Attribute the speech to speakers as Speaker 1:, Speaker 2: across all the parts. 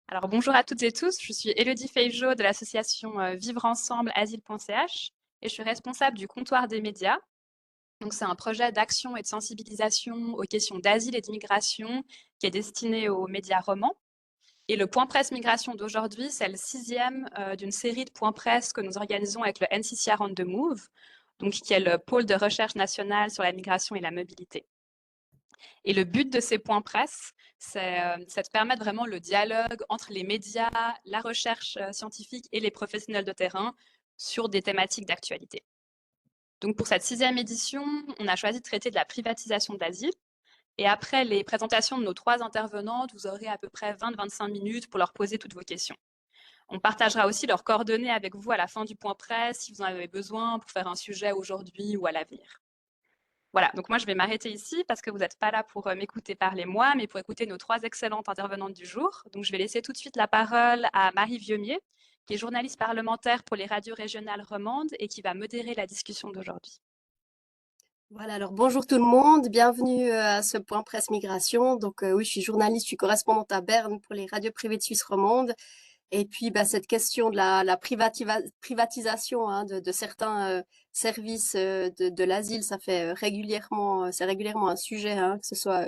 Speaker 1: Alors bonjour à toutes et tous, je suis Élodie Feijo de l'association Vivre Ensemble Asile.ch et je suis responsable du comptoir des médias. Donc c'est un projet d'action et de sensibilisation aux questions d'asile et d'immigration qui est destiné aux médias romans. Et le point presse migration d'aujourd'hui, c'est le sixième d'une série de points presse que nous organisons avec le NCCR on the Move, donc qui est le pôle de recherche national sur la migration et la mobilité. Et le but de ces points presse, c'est de permettre vraiment le dialogue entre les médias, la recherche scientifique et les professionnels de terrain sur des thématiques d'actualité. Donc pour cette sixième édition, on a choisi de traiter de la privatisation de l'asile. Et après les présentations de nos trois intervenantes, vous aurez à peu près 20-25 minutes pour leur poser toutes vos questions. On partagera aussi leurs coordonnées avec vous à la fin du point presse si vous en avez besoin pour faire un sujet aujourd'hui ou à l'avenir. Voilà, donc moi je vais m'arrêter ici parce que vous n'êtes pas là pour m'écouter parler moi, mais pour écouter nos trois excellentes intervenantes du jour. Donc je vais laisser tout de suite la parole à Marie Vieumier, qui est journaliste parlementaire pour les radios régionales romandes et qui va modérer la discussion d'aujourd'hui.
Speaker 2: Voilà, alors bonjour tout le monde, bienvenue à ce point presse migration. Donc oui, je suis journaliste, je suis correspondante à Berne pour les radios privées de Suisse romande. Et puis cette question de la privatisation hein, de certains services de l'asile, ça fait régulièrement, c'est régulièrement un sujet, hein, que ce soit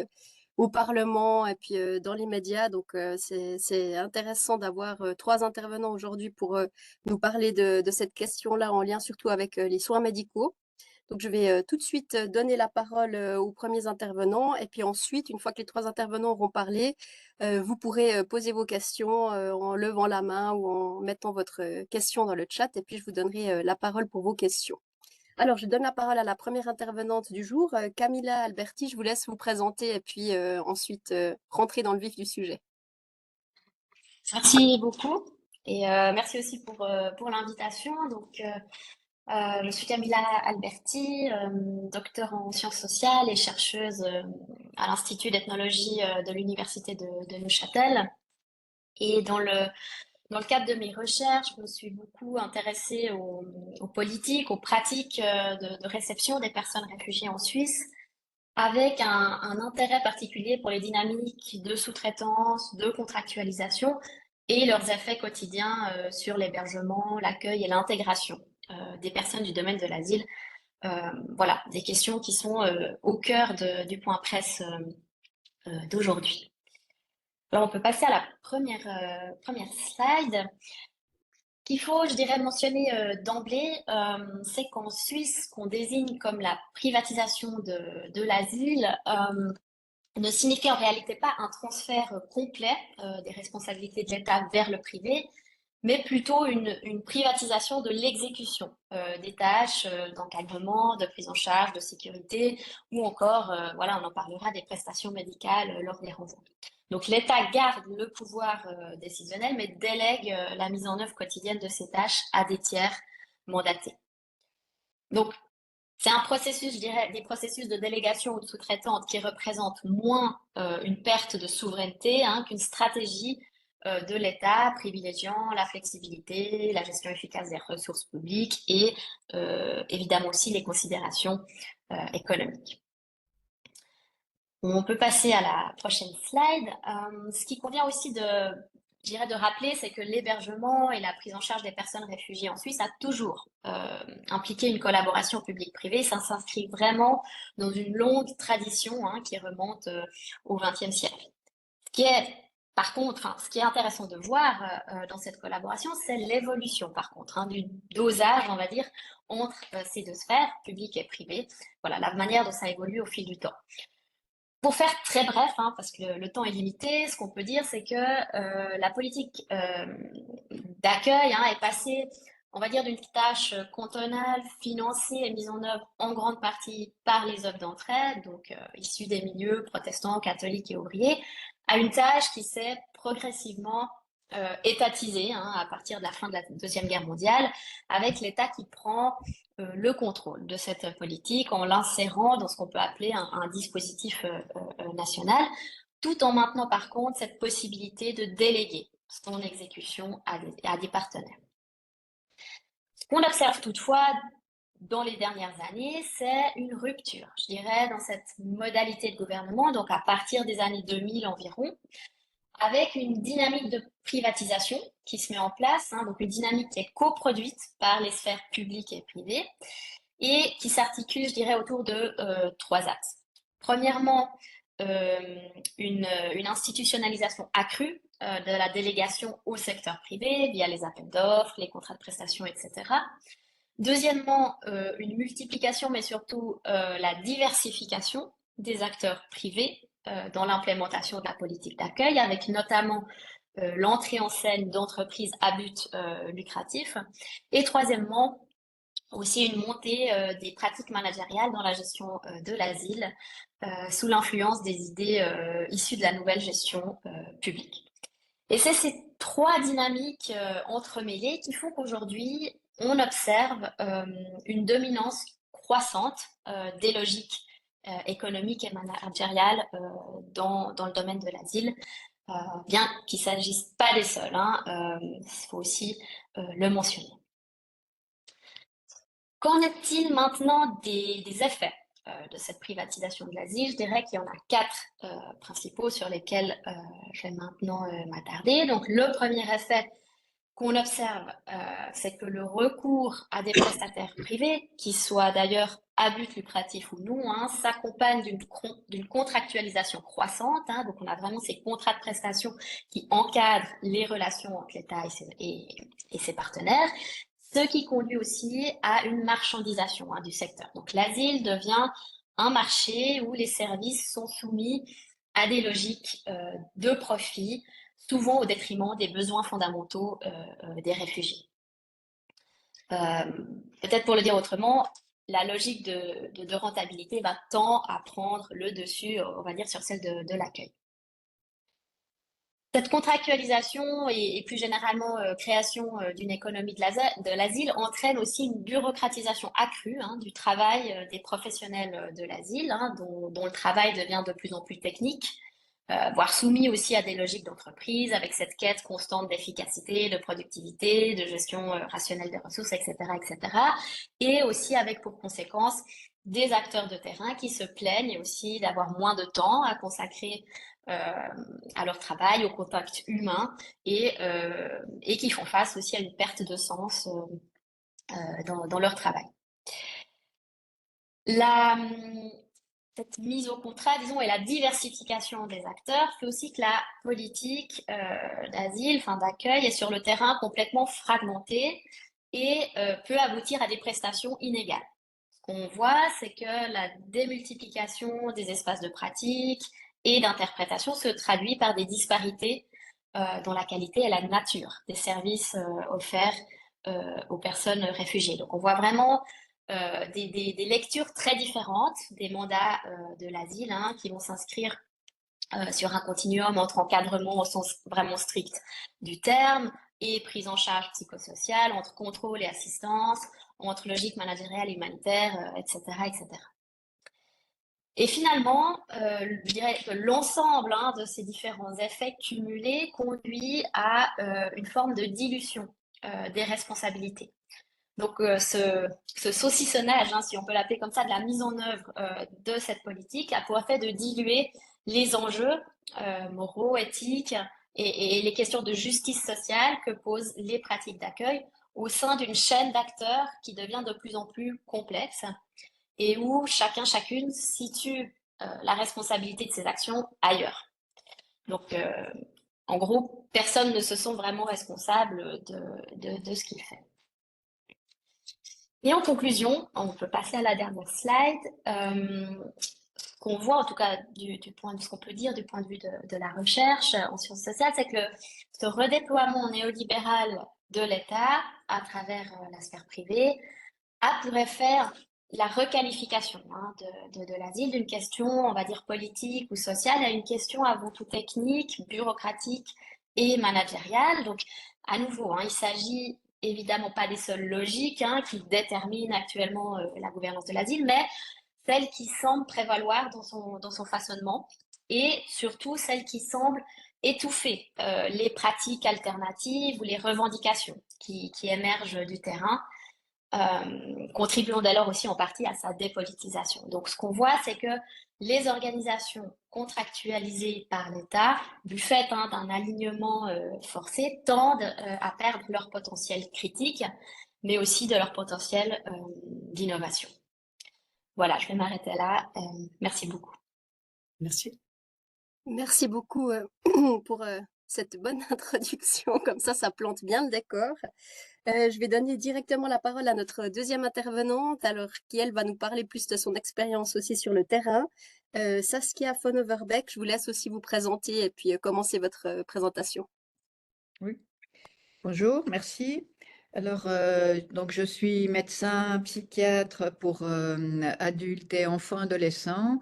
Speaker 2: au Parlement et puis dans les médias. Donc c'est intéressant d'avoir trois intervenants aujourd'hui pour nous parler de cette question-là en lien surtout avec les soins médicaux. Donc, je vais tout de suite donner la parole aux premiers intervenants. Et puis ensuite, une fois que les trois intervenants auront parlé, vous pourrez poser vos questions en levant la main ou en mettant votre question dans le chat. Et puis, je vous donnerai la parole pour vos questions. Alors, je donne la parole à la première intervenante du jour, Camilla Alberti. Je vous laisse vous présenter et puis ensuite rentrer dans le vif du sujet.
Speaker 3: Merci beaucoup et merci aussi pour l'invitation. Je suis Camilla Alberti, docteur en sciences sociales et chercheuse à l'Institut d'ethnologie de l'Université de Neuchâtel. Et dans le cadre de mes recherches, je me suis beaucoup intéressée aux politiques, aux pratiques de réception des personnes réfugiées en Suisse, avec un intérêt particulier pour les dynamiques de sous-traitance, de contractualisation et leurs effets quotidiens sur l'hébergement, l'accueil et l'intégration des personnes du domaine de l'asile. Voilà, des questions qui sont au cœur du point presse d'aujourd'hui. Alors, on peut passer à la première slide. Qu'il faut, je dirais, mentionner d'emblée, c'est qu'en Suisse, qu'on désigne comme la privatisation de l'asile, ne signifie en réalité pas un transfert complet des responsabilités de l'État vers le privé, mais plutôt une privatisation de l'exécution des tâches d'encadrement, de prise en charge, de sécurité, ou encore, voilà, on en parlera, des prestations médicales lors des renvois. Donc l'État garde le pouvoir décisionnel, mais délègue la mise en œuvre quotidienne de ces tâches à des tiers mandatés. Donc c'est un processus, je dirais, des processus de délégation ou de sous-traitante qui représentent moins une perte de souveraineté hein, qu'une stratégie de l'État privilégiant la flexibilité, la gestion efficace des ressources publiques et évidemment aussi les considérations économiques. On peut passer à la prochaine slide. Ce qui convient aussi je dirais de rappeler, c'est que l'hébergement et la prise en charge des personnes réfugiées en Suisse a toujours impliqué une collaboration publique-privée. Ça s'inscrit vraiment dans une longue tradition hein, qui remonte au XXe siècle. Par contre, hein, ce qui est intéressant de voir dans cette collaboration, c'est l'évolution, par contre, hein, du dosage, on va dire, entre ces deux sphères, publique et privée. Voilà, la manière dont ça évolue au fil du temps. Pour faire très bref, hein, parce que le temps est limité, ce qu'on peut dire, c'est que la politique d'accueil hein, est passée, on va dire, d'une tâche cantonale, financée et mise en œuvre en grande partie par les œuvres d'entraide, donc issues des milieux protestants, catholiques et ouvriers, à une tâche qui s'est progressivement étatisée hein, à partir de la fin de la Deuxième Guerre mondiale, avec l'État qui prend le contrôle de cette politique en l'insérant dans ce qu'on peut appeler un dispositif national, tout en maintenant par contre cette possibilité de déléguer son exécution à des partenaires. Ce qu'on observe toutefois dans les dernières années, c'est une rupture, je dirais, dans cette modalité de gouvernement, donc à partir des années 2000 environ, avec une dynamique de privatisation qui se met en place, hein, donc une dynamique qui est coproduite par les sphères publiques et privées et qui s'articule, je dirais, autour de trois axes. Premièrement, une institutionnalisation accrue de la délégation au secteur privé via les appels d'offres, les contrats de prestation, etc. Deuxièmement, une multiplication, mais surtout la diversification des acteurs privés dans l'implémentation de la politique d'accueil, avec notamment l'entrée en scène d'entreprises à but lucratif. Et troisièmement, aussi une montée des pratiques managériales dans la gestion de l'asile sous l'influence des idées issues de la nouvelle gestion publique. Et c'est ces trois dynamiques entremêlées qui font qu'aujourd'hui, on observe une dominance croissante des logiques économiques et managériales dans le domaine de l'asile, bien qu'il ne s'agisse pas des seuls, hein, il faut aussi le mentionner. Qu'en est-il maintenant des effets de cette privatisation de l'asile? Je dirais qu'il y en a quatre principaux sur lesquels je vais maintenant m'attarder. Donc, le premier effet qu'on observe, c'est que le recours à des prestataires privés, qui soient d'ailleurs à but lucratif ou non, hein, s'accompagne d'une contractualisation croissante. Hein, donc, on a vraiment ces contrats de prestation qui encadrent les relations entre l'État et ses partenaires, ce qui conduit aussi à une marchandisation du secteur. Donc, l'asile devient un marché où les services sont soumis à des logiques de profit, souvent au détriment des besoins fondamentaux des réfugiés. Peut-être pour le dire autrement, la logique de rentabilité va tend à prendre le dessus, on va dire, sur celle de l'accueil. Cette contractualisation et plus généralement création d'une économie de l'asile entraîne aussi une bureaucratisation accrue du travail des professionnels de l'asile, hein, dont le travail devient de plus en plus technique, voire soumis aussi à des logiques d'entreprise, avec cette quête constante d'efficacité, de productivité, de gestion rationnelle des ressources, etc., etc. Et aussi avec pour conséquence des acteurs de terrain qui se plaignent aussi d'avoir moins de temps à consacrer à leur travail, au contact humain, et qui font face aussi à une perte de sens dans leur travail. Cette mise au contrat, disons, et la diversification des acteurs fait aussi que la politique d'asile, enfin d'accueil, est sur le terrain complètement fragmentée et peut aboutir à des prestations inégales. Ce qu'on voit, c'est que la démultiplication des espaces de pratique et d'interprétation se traduit par des disparités dans la qualité et la nature des services offerts aux personnes réfugiées. Donc on voit vraiment des lectures très différentes des mandats de l'asile qui vont s'inscrire sur un continuum entre encadrement au sens vraiment strict du terme et prise en charge psychosociale, entre contrôle et assistance, entre logique managériale et humanitaire, etc., etc. Et finalement, je dirais que l'ensemble de ces différents effets cumulés conduit à une forme de dilution des responsabilités. Donc ce saucissonnage, si on peut l'appeler comme ça, de la mise en œuvre de cette politique a pour effet de diluer les enjeux moraux, éthiques et les questions de justice sociale que posent les pratiques d'accueil au sein d'une chaîne d'acteurs qui devient de plus en plus complexe et où chacune situe la responsabilité de ses actions ailleurs. Donc, en gros, personne ne se sent vraiment responsable de ce qu'il fait. Et en conclusion, on peut passer à la dernière slide. Ce qu'on voit, en tout cas, ce qu'on peut dire du point de vue de la recherche en sciences sociales, c'est que ce redéploiement néolibéral de l'État à travers la sphère privée a pour effet la requalification de l'asile d'une question, on va dire, politique ou sociale à une question avant tout technique, bureaucratique et managériale. Donc, à nouveau, il s'agit évidemment pas des seules logiques qui déterminent actuellement la gouvernance de l'asile, mais celles qui semblent prévaloir dans son façonnement et surtout celles qui semblent étouffer les pratiques alternatives ou les revendications qui émergent du terrain contribuant dès lors aussi en partie à sa dépolitisation. Donc ce qu'on voit, c'est que les organisations contractualisées par l'État, du fait d'un alignement forcé, tendent à perdre leur potentiel critique, mais aussi de leur potentiel d'innovation. Voilà, je vais m'arrêter là. Merci beaucoup.
Speaker 4: Merci.
Speaker 2: Merci beaucoup pour cette bonne introduction. Comme ça plante bien le décor. Je vais donner directement la parole à notre deuxième intervenante, alors qui, elle, va nous parler plus de son expérience aussi sur le terrain. Saskia von Overbeck, je vous laisse aussi vous présenter et puis commencer votre présentation.
Speaker 4: Oui. Bonjour, merci. Alors, donc je suis médecin psychiatre pour adultes et enfants adolescents.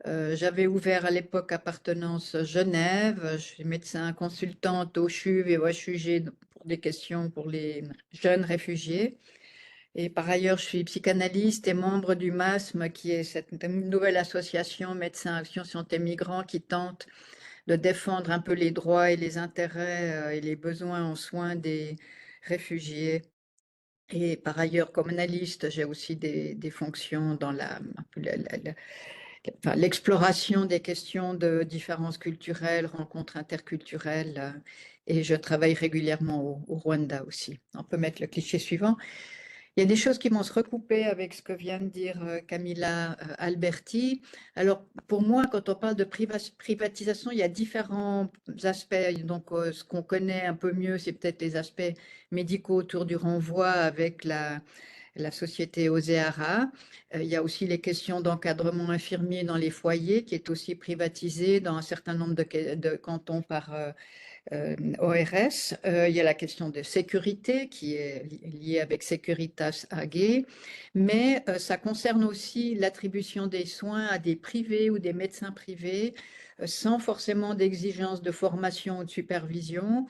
Speaker 4: J'avais ouvert à l'époque appartenance Genève. Je suis médecin consultante au CHUV et au HUG pour des questions pour les jeunes réfugiés. Et par ailleurs, je suis psychanalyste et membre du MASM, qui est cette nouvelle association Médecins Action Santé Migrants qui tente de défendre un peu les droits et les intérêts et les besoins en soins des réfugiés. Et par ailleurs, comme analyste, j'ai aussi des fonctions dans enfin, l'exploration des questions de différences culturelles, rencontres interculturelles. Et je travaille régulièrement au Rwanda aussi. On peut mettre le cliché suivant. Il y a des choses qui vont se recouper avec ce que vient de dire Camilla Alberti. Alors, pour moi, quand on parle de privatisation, il y a différents aspects. Donc, ce qu'on connaît un peu mieux, c'est peut-être les aspects médicaux autour du renvoi avec la société Oseara. Il y a aussi les questions d'encadrement infirmier dans les foyers, qui est aussi privatisé dans un certain nombre de cantons par ORS. Il y a la question de sécurité qui est liée avec Securitas AG, mais ça concerne aussi l'attribution des soins à des privés ou des médecins privés sans forcément d'exigence de formation ou de supervision.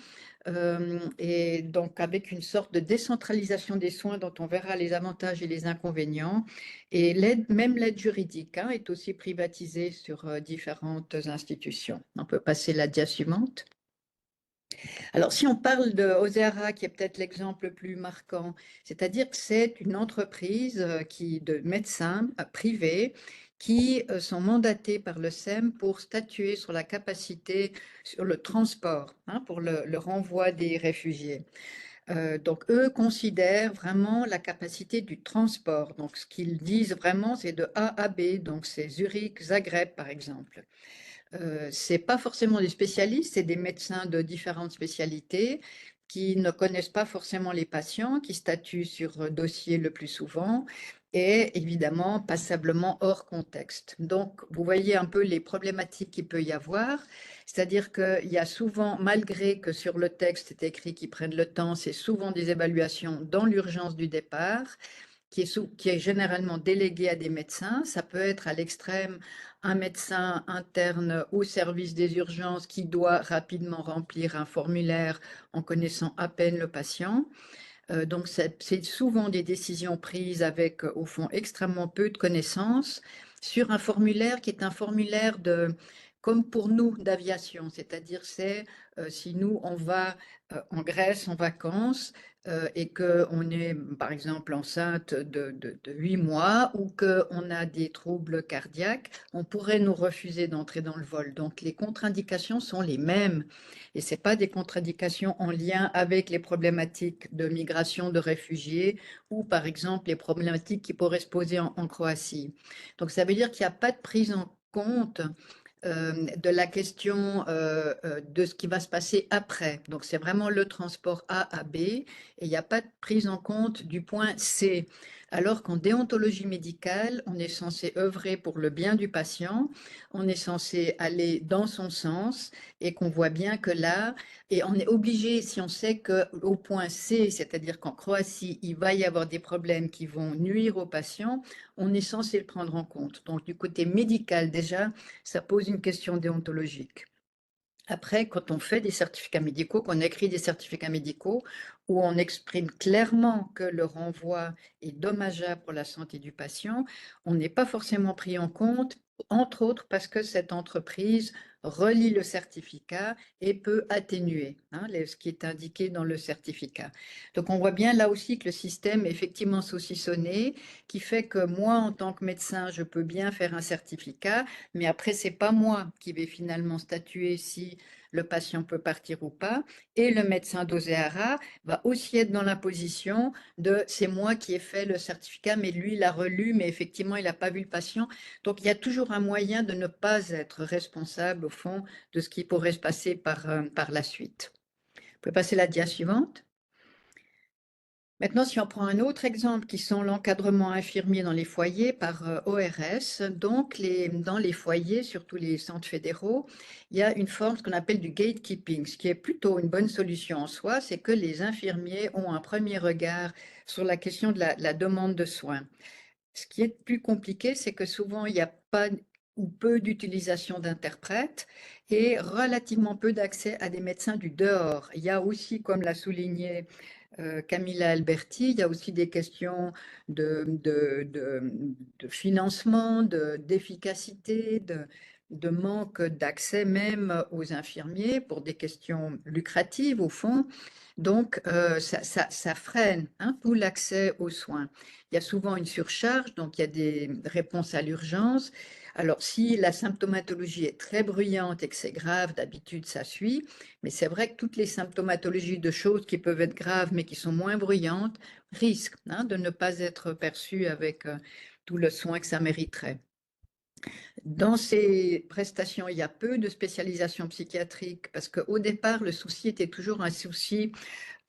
Speaker 4: Et donc avec une sorte de décentralisation des soins dont on verra les avantages et les inconvénients. Et même l'aide juridique est aussi privatisée sur différentes institutions. On peut passer la dia suivante. Alors, si on parle de Ozera, qui est peut-être l'exemple le plus marquant, c'est-à-dire que c'est une entreprise de médecins privés qui sont mandatés par le SEM pour statuer sur la capacité, sur le transport, pour le renvoi des réfugiés. Donc, eux considèrent vraiment la capacité du transport. Donc, ce qu'ils disent vraiment, c'est de A à B. Donc, c'est Zurich, Zagreb, par exemple. C'est pas forcément des spécialistes, c'est des médecins de différentes spécialités qui ne connaissent pas forcément les patients, qui statuent sur dossier le plus souvent et évidemment passablement hors contexte. Donc, vous voyez un peu les problématiques qu'il peut y avoir, c'est-à-dire qu'il y a souvent, malgré que sur le texte est écrit qu'ils prennent le temps, c'est souvent des évaluations dans l'urgence du départ qui est généralement délégué à des médecins. Ça peut être à l'extrême un médecin interne au service des urgences qui doit rapidement remplir un formulaire en connaissant à peine le patient. Donc, c'est souvent des décisions prises avec, au fond, extrêmement peu de connaissances sur un formulaire qui est un formulaire comme pour nous, d'aviation. C'est-à-dire, si nous, on va en Grèce en vacances et qu'on est, par exemple, enceinte de 8 mois ou qu'on a des troubles cardiaques, on pourrait nous refuser d'entrer dans le vol. Donc, les contre-indications sont les mêmes. Et ce n'est pas des contre-indications en lien avec les problématiques de migration de réfugiés ou, par exemple, les problématiques qui pourraient se poser en Croatie. Donc, ça veut dire qu'il n'y a pas de prise en compte de la question de ce qui va se passer après. Donc, c'est vraiment le transport A à B et il n'y a pas de prise en compte du point C. Alors qu'en déontologie médicale, on est censé œuvrer pour le bien du patient, on est censé aller dans son sens et qu'on voit bien que là, et on est obligé, si on sait qu'au point C, c'est-à-dire qu'en Croatie, il va y avoir des problèmes qui vont nuire aux patients, on est censé le prendre en compte. Donc, du côté médical, déjà, ça pose une question déontologique. Après, quand on fait des certificats médicaux, qu'on écrit des certificats médicaux, où on exprime clairement que le renvoi est dommageable pour la santé du patient, on n'est pas forcément pris en compte, entre autres parce que cette entreprise relie le certificat et peut atténuer ce qui est indiqué dans le certificat. Donc on voit bien là aussi que le système est effectivement saucissonné, qui fait que moi, en tant que médecin, je peux bien faire un certificat, mais après, c'est pas moi qui vais finalement statuer si le patient peut partir ou pas. Et le médecin d'Oséara va aussi être dans la position de c'est moi qui ai fait le certificat, mais lui, il a relu, mais effectivement, il n'a pas vu le patient. Donc, il y a toujours un moyen de ne pas être responsable, au fond, de ce qui pourrait se passer par la suite. Vous pouvez passer la dia suivante. Maintenant, si on prend un autre exemple qui sont l'encadrement infirmier dans les foyers par ORS, donc dans les foyers, surtout les centres fédéraux, il y a une forme, ce qu'on appelle du gatekeeping, ce qui est plutôt une bonne solution en soi, c'est que les infirmiers ont un premier regard sur la question de la demande de soins. Ce qui est plus compliqué, c'est que souvent, il n'y a pas ou peu d'utilisation d'interprètes et relativement peu d'accès à des médecins du dehors. Il y a aussi, comme l'a souligné Camilla Alberti, il y a aussi des questions de financement, d'efficacité, de manque d'accès même aux infirmiers pour des questions lucratives au fond. Donc, ça freine tout l'accès aux soins. Il y a souvent une surcharge, donc il y a des réponses à l'urgence. Alors, si la symptomatologie est très bruyante et que c'est grave, d'habitude, ça suit. Mais c'est vrai que toutes les symptomatologies de choses qui peuvent être graves mais qui sont moins bruyantes risquent de ne pas être perçues avec tout le soin que ça mériterait. Dans ces prestations, il y a peu de spécialisation psychiatrique parce qu'au départ, le souci était toujours un souci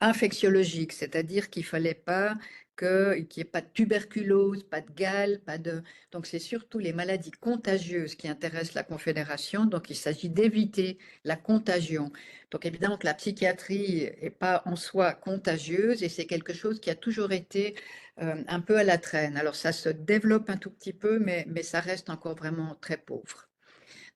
Speaker 4: infectiologique, c'est-à-dire qu'il fallait pas qu'il n'y ait pas de tuberculose, pas de gale, pas de... Donc c'est surtout les maladies contagieuses qui intéressent la Confédération, donc il s'agit d'éviter la contagion. Donc évidemment que la psychiatrie n'est pas en soi contagieuse et c'est quelque chose qui a toujours été un peu à la traîne. Alors ça se développe un tout petit peu, mais ça reste encore vraiment très pauvre.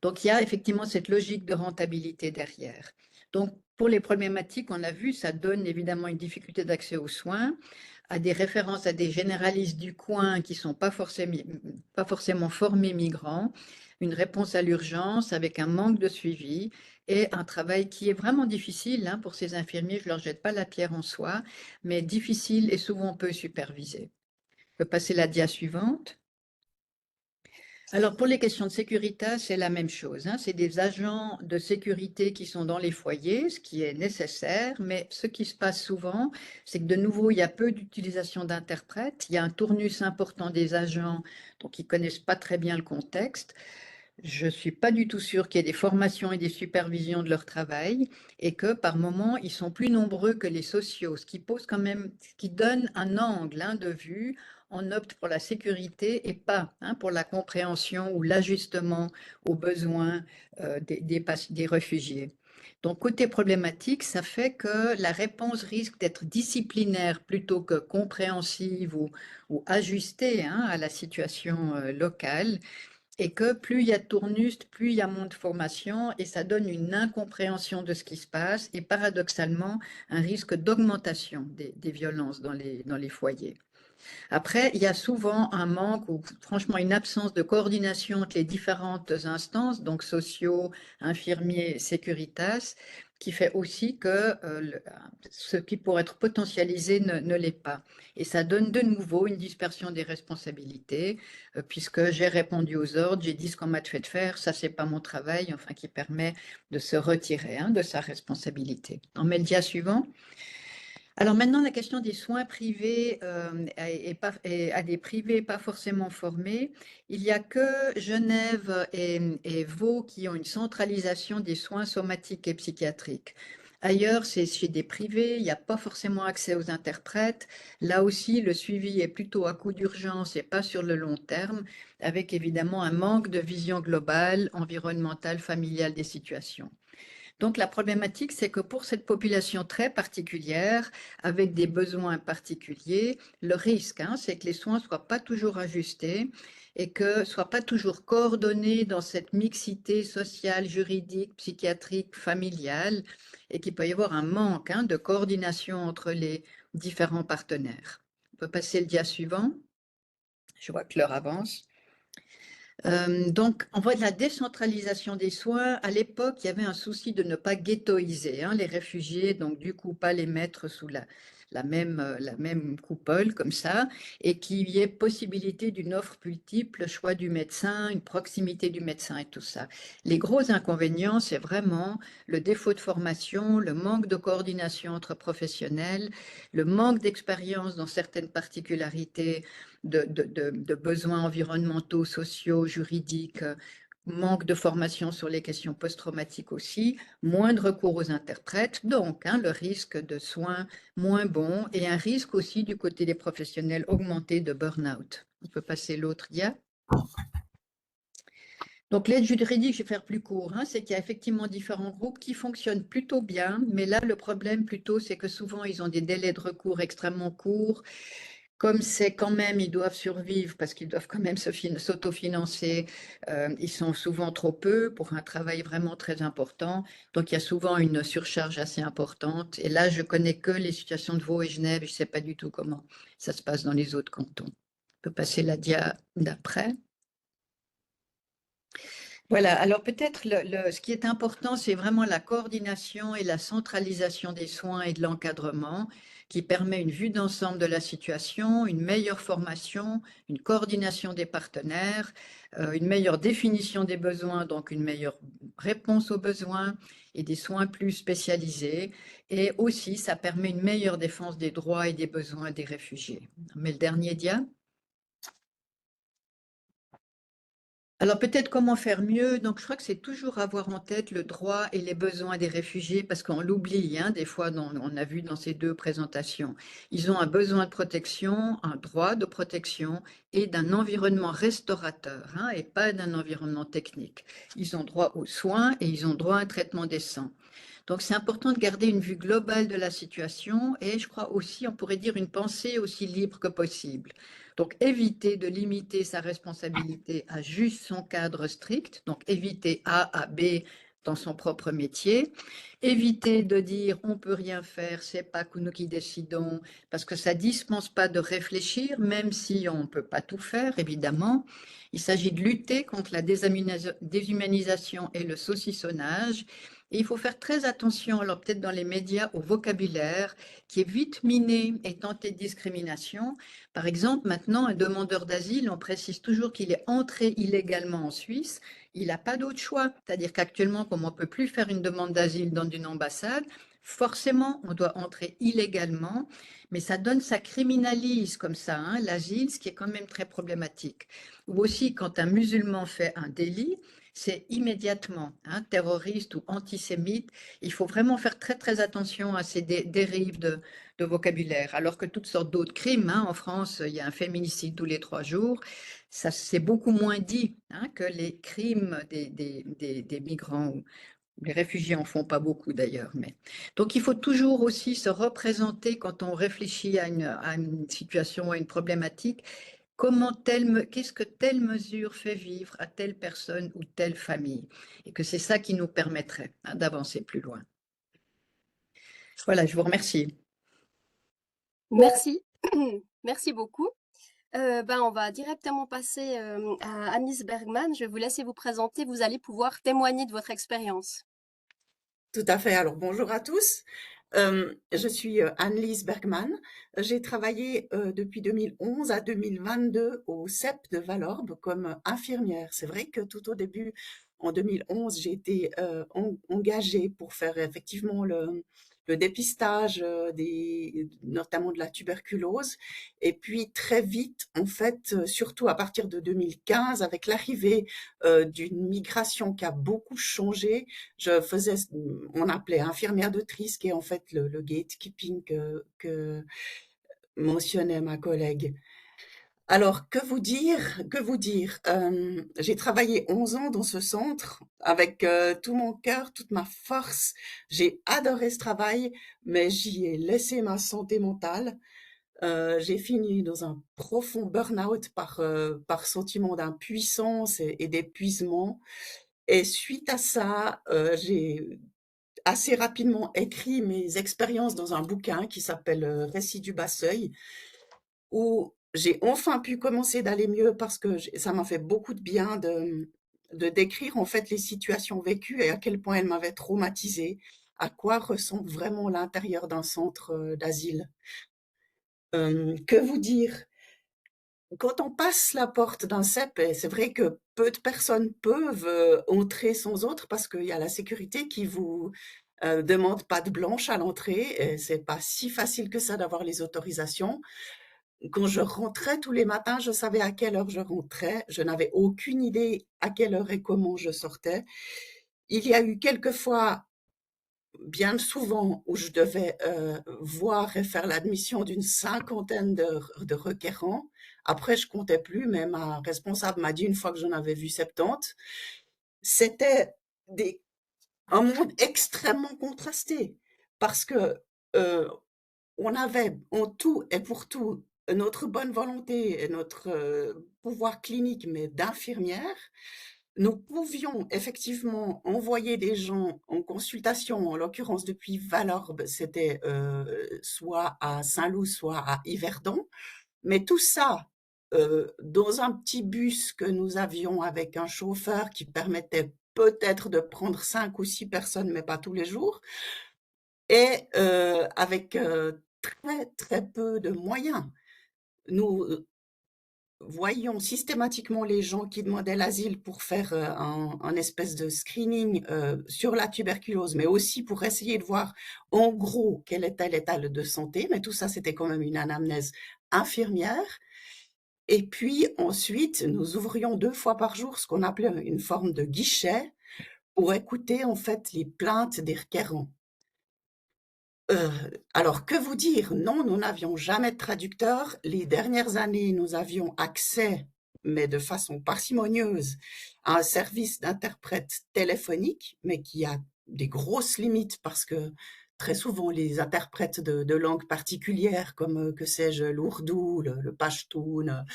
Speaker 4: Donc, il y a effectivement cette logique de rentabilité derrière. Donc, pour les problématiques, on a vu, ça donne évidemment une difficulté d'accès aux soins, à des références à des généralistes du coin qui ne sont pas forcément formés migrants, une réponse à l'urgence avec un manque de suivi et un travail qui est vraiment difficile pour ces infirmiers. Je ne leur jette pas la pierre en soi, mais difficile et souvent peu supervisé. Je peux passer la dia suivante. Alors, pour les questions de sécurité, c'est la même chose. C'est des agents de sécurité qui sont dans les foyers, ce qui est nécessaire, mais ce qui se passe souvent, c'est que de nouveau, il y a peu d'utilisation d'interprètes, il y a un tournus important des agents, donc ils ne connaissent pas très bien le contexte. Je ne suis pas du tout sûre qu'il y ait des formations et des supervisions de leur travail et que par moment, ils sont plus nombreux que les sociaux, ce qui pose quand même, ce qui donne un angle de vue. On opte pour la sécurité et pas pour la compréhension ou l'ajustement aux besoins des réfugiés. Donc, côté problématique, ça fait que la réponse risque d'être disciplinaire plutôt que compréhensive ou ajustée à la situation locale. Et que plus il y a de tournus, plus il y a moins de formation et ça donne une incompréhension de ce qui se passe et paradoxalement un risque d'augmentation des violences dans les foyers. Après, il y a souvent un manque ou franchement une absence de coordination entre les différentes instances, donc sociaux, infirmiers, Securitas, qui fait aussi que ce qui pourrait être potentialisé ne l'est pas. Et ça donne de nouveau une dispersion des responsabilités, puisque j'ai répondu aux ordres, j'ai dit ce qu'on m'a fait de faire, ça c'est pas mon travail, enfin qui permet de se retirer de sa responsabilité. On met le dia suivant. Alors maintenant, la question des soins privés et à des privés pas forcément formés, il n'y a que Genève et Vaud qui ont une centralisation des soins somatiques et psychiatriques. Ailleurs, c'est chez des privés, il n'y a pas forcément accès aux interprètes. Là aussi, le suivi est plutôt à coup d'urgence et pas sur le long terme, avec évidemment un manque de vision globale, environnementale, familiale des situations. Donc la problématique, c'est que pour cette population très particulière, avec des besoins particuliers, le risque, c'est que les soins ne soient pas toujours ajustés et que ce soit pas toujours coordonné dans cette mixité sociale, juridique, psychiatrique, familiale, et qu'il peut y avoir un manque de coordination entre les différents partenaires. On peut passer le dia suivant. Je vois que l'heure avance. Donc, on voit de la décentralisation des soins. À l'époque, il y avait un souci de ne pas ghettoiser les réfugiés, donc du coup, pas les mettre sous la même coupole comme ça, et qu'il y ait possibilité d'une offre multiple, choix du médecin, une proximité du médecin et tout ça. Les gros inconvénients, c'est vraiment le défaut de formation, le manque de coordination entre professionnels, le manque d'expérience dans certaines particularités de besoins environnementaux, sociaux, juridiques, manque de formation sur les questions post-traumatiques aussi, moins de recours aux interprètes, donc le risque de soins moins bons et un risque aussi du côté des professionnels augmenté de burn-out. On peut passer l'autre dia. Donc l'aide juridique, je vais faire plus court, c'est qu'il y a effectivement différents groupes qui fonctionnent plutôt bien, mais là le problème plutôt c'est que souvent ils ont des délais de recours extrêmement courts. Comme c'est quand même, ils doivent survivre parce qu'ils doivent quand même s'autofinancer, ils sont souvent trop peu pour un travail vraiment très important. Donc il y a souvent une surcharge assez importante. Et là, je connais que les situations de Vaud et Genève, je ne sais pas du tout comment ça se passe dans les autres cantons. On peut passer la dia d'après. Voilà, alors peut-être ce qui est important, c'est vraiment la coordination et la centralisation des soins et de l'encadrement qui permet une vue d'ensemble de la situation, une meilleure formation, une coordination des partenaires, une meilleure définition des besoins, donc une meilleure réponse aux besoins et des soins plus spécialisés. Et aussi, ça permet une meilleure défense des droits et des besoins des réfugiés. Mais le dernier dia. Alors peut-être comment faire mieux. Donc je crois que c'est toujours avoir en tête le droit et les besoins des réfugiés parce qu'on l'oublie, des fois on a vu dans ces deux présentations. Ils ont un besoin de protection, un droit de protection et d'un environnement restaurateur et pas d'un environnement technique. Ils ont droit aux soins et ils ont droit à un traitement décent. Donc c'est important de garder une vue globale de la situation et je crois aussi, on pourrait dire, une pensée aussi libre que possible. Donc éviter de limiter sa responsabilité à juste son cadre strict, donc éviter A à B dans son propre métier, éviter de dire on peut rien faire, c'est pas que nous qui décidons, parce que ça dispense pas de réfléchir, même si on ne peut pas tout faire, évidemment. Il s'agit de lutter contre la déshumanisation et le saucissonnage. Et il faut faire très attention, alors peut-être dans les médias, au vocabulaire qui est vite miné et tenté de discrimination. Par exemple, maintenant, un demandeur d'asile, on précise toujours qu'il est entré illégalement en Suisse. Il n'a pas d'autre choix. C'est-à-dire qu'actuellement, comme on ne peut plus faire une demande d'asile dans une ambassade, forcément, on doit entrer illégalement, mais ça criminalise comme ça l'asile, ce qui est quand même très problématique. Ou aussi, quand un musulman fait un délit, c'est immédiatement terroriste ou antisémite. Il faut vraiment faire très très attention à ces dérives de vocabulaire. Alors que toutes sortes d'autres crimes, en France, il y a un féminicide tous les 3 jours. Ça, c'est beaucoup moins dit que les crimes des migrants. Les réfugiés en font pas beaucoup d'ailleurs. Donc il faut toujours aussi se représenter quand on réfléchit à une situation, à une problématique. Qu'est-ce que telle mesure fait vivre à telle personne ou telle famille? Et que c'est ça qui nous permettrait d'avancer plus loin. Voilà, je vous remercie.
Speaker 2: Merci, merci beaucoup. On va directement passer à Annelise Bergman. Je vais vous laisser vous présenter. Vous allez pouvoir témoigner de votre expérience.
Speaker 5: Tout à fait. Alors, bonjour à tous. Je suis Annelise Bergman. J'ai travaillé depuis 2011 à 2022 au CEP de Valorbe comme infirmière. C'est vrai que tout au début, en 2011, j'ai été engagée pour faire effectivement le dépistage notamment de la tuberculose. Et puis très vite, en fait, surtout à partir de 2015, avec l'arrivée d'une migration qui a beaucoup changé, on appelait infirmière de tri, qui est en fait le gatekeeping que mentionnait ma collègue. Alors, que vous dire? J'ai travaillé 11 ans dans ce centre avec tout mon cœur, toute ma force. J'ai adoré ce travail, mais j'y ai laissé ma santé mentale. J'ai fini dans un profond burn-out par sentiment d'impuissance et d'épuisement. Et suite à ça, j'ai assez rapidement écrit mes expériences dans un bouquin qui s'appelle Récits du bas seuil, où j'ai enfin pu commencer d'aller mieux parce que ça m'a fait beaucoup de bien de décrire en fait les situations vécues et à quel point elles m'avaient traumatisée, à quoi ressemble vraiment l'intérieur d'un centre d'asile. Que vous dire? Quand on passe la porte d'un CEP, et c'est vrai que peu de personnes peuvent entrer sans autre parce qu'il y a la sécurité qui vous demande patte blanche à l'entrée. Et c'est pas si facile que ça d'avoir les autorisations. Quand je rentrais tous les matins, je savais à quelle heure je rentrais. Je n'avais aucune idée à quelle heure et comment je sortais. Il y a eu quelques fois, bien souvent, où je devais voir et faire l'admission d'une cinquantaine de requérants. Après, je comptais plus, mais ma responsable m'a dit une fois que j'en avais vu 70. C'était un monde extrêmement contrasté parce que on avait en tout et pour tout notre bonne volonté et notre pouvoir clinique, mais d'infirmière. Nous pouvions effectivement envoyer des gens en consultation, en l'occurrence depuis Valorbe, c'était soit à Saint-Loup, soit à Yverdon. Mais tout ça, dans un petit bus que nous avions avec un chauffeur qui permettait peut-être de prendre 5 ou 6 personnes, mais pas tous les jours, et avec très, très peu de moyens. Nous voyions systématiquement les gens qui demandaient l'asile pour faire un espèce de screening sur la tuberculose, mais aussi pour essayer de voir en gros quel était l'état de santé. Mais tout ça, c'était quand même une anamnèse infirmière. Et puis ensuite, nous ouvrions 2 fois par jour ce qu'on appelait une forme de guichet pour écouter en fait les plaintes des requérants. Alors que vous dire? Non, nous n'avions jamais de traducteur. Les dernières années, nous avions accès, mais de façon parcimonieuse, à un service d'interprète téléphonique, mais qui a des grosses limites parce que très souvent les interprètes de langues particulières comme, que sais-je, l'ourdou, le pachtoun,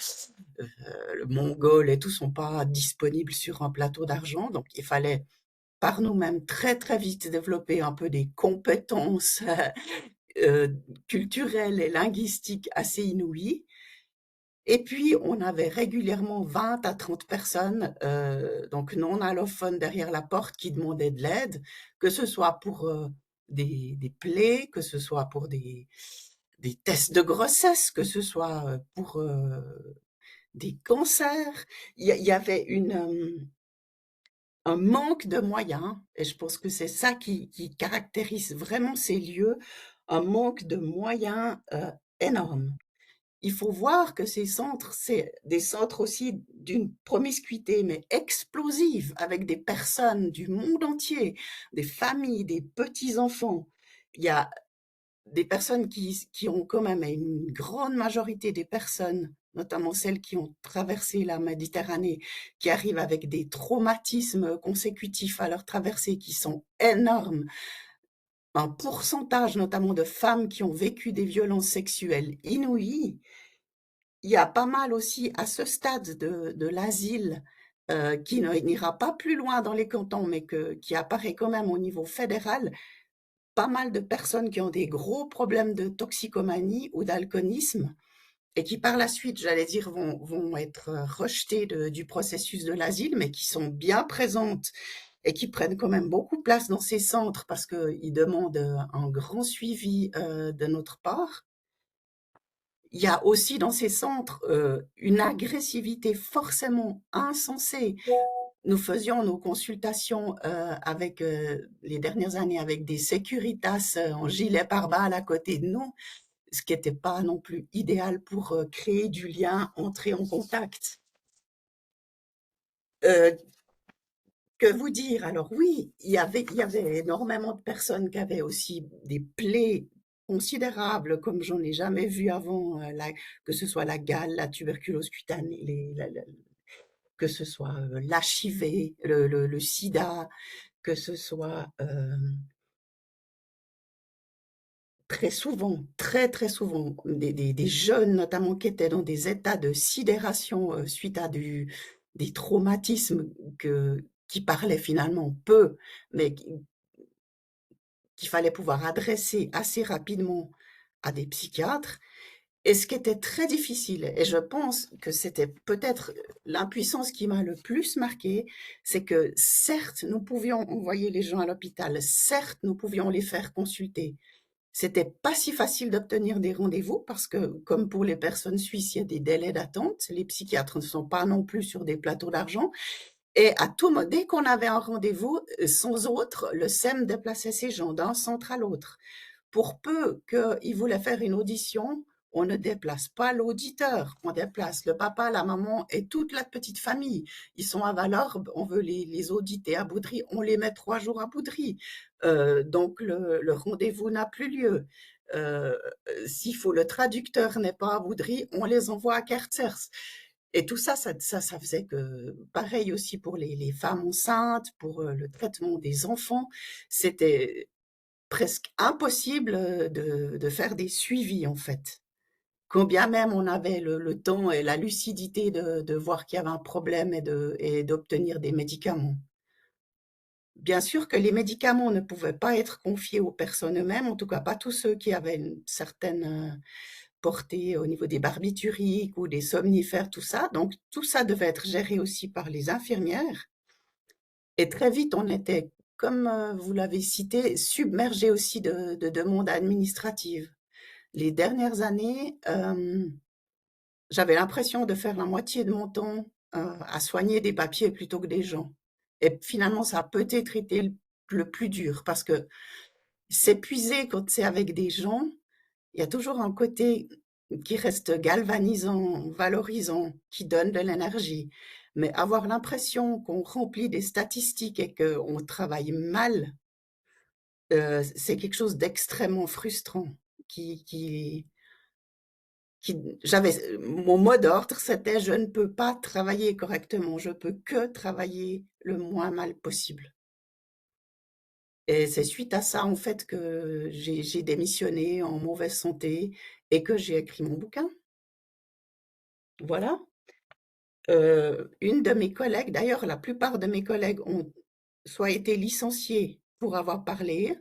Speaker 5: le mongol et tout sont pas disponibles sur un plateau d'argent. Donc il fallait par nous-mêmes très, très vite développer un peu des compétences culturelles et linguistiques assez inouïes. Et puis, on avait régulièrement 20 à 30 personnes, donc non allophones derrière la porte qui demandaient de l'aide, que ce soit pour des plaies, que ce soit pour des tests de grossesse, que ce soit pour des cancers. Il y avait un manque de moyens, et je pense que c'est ça qui caractérise vraiment ces lieux, un manque de moyens énorme. Il faut voir que ces centres, c'est des centres aussi d'une promiscuité, mais explosive, avec des personnes du monde entier, des familles, des petits-enfants. Il y a des personnes qui ont quand même, une grande majorité des personnes, notamment celles qui ont traversé la Méditerranée, qui arrivent avec des traumatismes consécutifs à leur traversée qui sont énormes. Un pourcentage notamment de femmes qui ont vécu des violences sexuelles inouïes. Il y a pas mal aussi à ce stade de l'asile qui n'ira pas plus loin dans les cantons, mais qui apparaît quand même au niveau fédéral, pas mal de personnes qui ont des gros problèmes de toxicomanie ou d'alcoolisme et qui par la suite, j'allais dire, vont être rejetées du processus de l'asile, mais qui sont bien présentes et qui prennent quand même beaucoup de place dans ces centres parce qu'ils demandent un grand suivi de notre part. Il y a aussi dans ces centres une agressivité forcément insensée. Nous faisions nos consultations avec les dernières années avec des Securitas en gilet pare-balles à côté de nous, ce qui n'était pas non plus idéal pour créer du lien, entrer en contact. Que vous dire? Alors oui, il y avait énormément de personnes qui avaient aussi des plaies considérables, comme j'en ai jamais vu avant, que ce soit la gale, la tuberculose cutanée, que ce soit l'HIV, le sida, que ce soit très souvent, très, très souvent, des jeunes notamment qui étaient dans des états de sidération, suite à des traumatismes qui parlaient finalement peu, mais qu'il fallait pouvoir adresser assez rapidement à des psychiatres. Et ce qui était très difficile, et je pense que c'était peut-être l'impuissance qui m'a le plus marquée, c'est que certes, nous pouvions envoyer les gens à l'hôpital, certes, nous pouvions les faire consulter. C'était pas si facile d'obtenir des rendez-vous parce que, comme pour les personnes suisses, il y a des délais d'attente. Les psychiatres ne sont pas non plus sur des plateaux d'argent. Et dès qu'on avait un rendez-vous, sans autre, le SEM déplaçait ces gens d'un centre à l'autre. Pour peu qu'ils voulaient faire une audition, on ne déplace pas l'auditeur, on déplace le papa, la maman et toute la petite famille. Ils sont à Valorbe, on veut les auditer à Boudry, on les met 3 jours à Boudry. Donc le rendez-vous n'a plus lieu. S'il faut le traducteur n'est pas à Boudry, on les envoie à Kertzers. Et tout ça, ça faisait que, pareil aussi pour les femmes enceintes, pour le traitement des enfants, c'était presque impossible de faire des suivis en fait. Quand bien même on avait le temps et la lucidité de voir qu'il y avait un problème et d'obtenir des médicaments. Bien sûr que les médicaments ne pouvaient pas être confiés aux personnes eux-mêmes, en tout cas pas tous ceux qui avaient une certaine portée au niveau des barbituriques ou des somnifères, tout ça. Donc tout ça devait être géré aussi par les infirmières. Et très vite, on était, comme vous l'avez cité, submergé aussi de demandes administratives. Les dernières années, j'avais l'impression de faire la moitié de mon temps à soigner des papiers plutôt que des gens. Et finalement, ça a peut-être été le plus dur parce que s'épuiser quand c'est avec des gens, il y a toujours un côté qui reste galvanisant, valorisant, qui donne de l'énergie. Mais avoir l'impression qu'on remplit des statistiques et qu'on travaille mal, c'est quelque chose d'extrêmement frustrant. Qui, mon mot d'ordre, c'était je ne peux pas travailler correctement, je peux que travailler le moins mal possible. Et c'est suite à ça, en fait, que j'ai démissionné en mauvaise santé et que j'ai écrit mon bouquin. Voilà. Une de mes collègues, d'ailleurs, la plupart de mes collègues ont soit été licenciés pour avoir parlé